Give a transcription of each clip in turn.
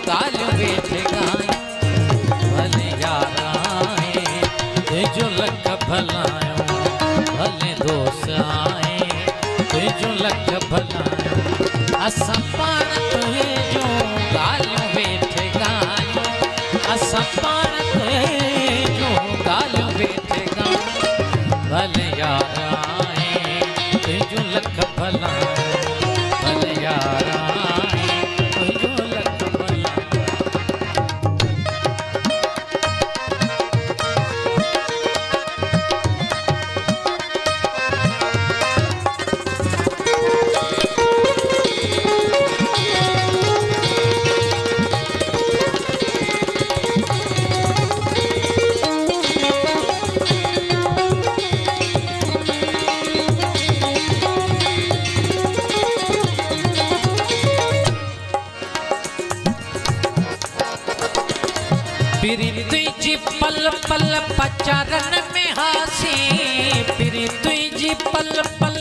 गालियूं वेठे ॻायूं भले यार आए तुंहिंजो लख भलायूं भले दोस्त आए तुंहिंजो लख भलायूं असां पाण तुंहिंजो गालियूं वेठे ॻायूं असां पाण तुंहिंजो गालियूं वेठे ॻायूं भले यार आए तुंहिंजो लख भलायूं भले यार आए तुंहिंजो लख भलायूं। पिरी तुझी पल पल पचारन में हासी पिरी तुझी पल पल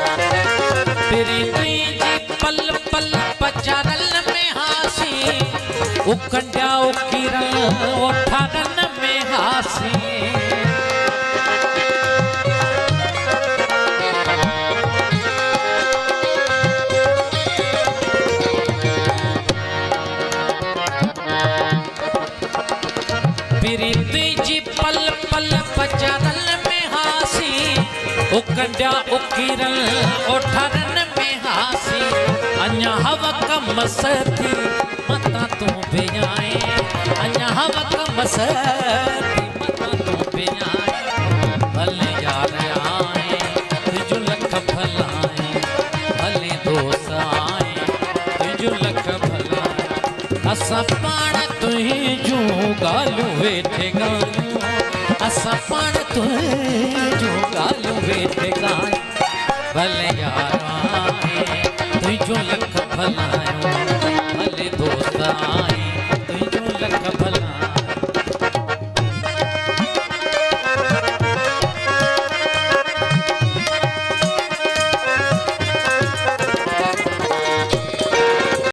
पिरी तुझी पल पल पचारन में हासी उकंडा उकीरन ओठारन में हासी तुझी पल पल पचारन में हासी उकंडा उकीरन ओठारन में हासी अञा हवा कम सती मता तू बेजाए अञा हवा कम सती मता तू बेजाए भले यार आए तुझो लख भलाए भले दोस्त आए तुझो लख भलाए असां पाण तुंहिंजूं ॻाल्हियूं वेठे ॻायूं असां पाण तुंहिंजूं ॻाल्हियूं वेठे ॻायूं भले यार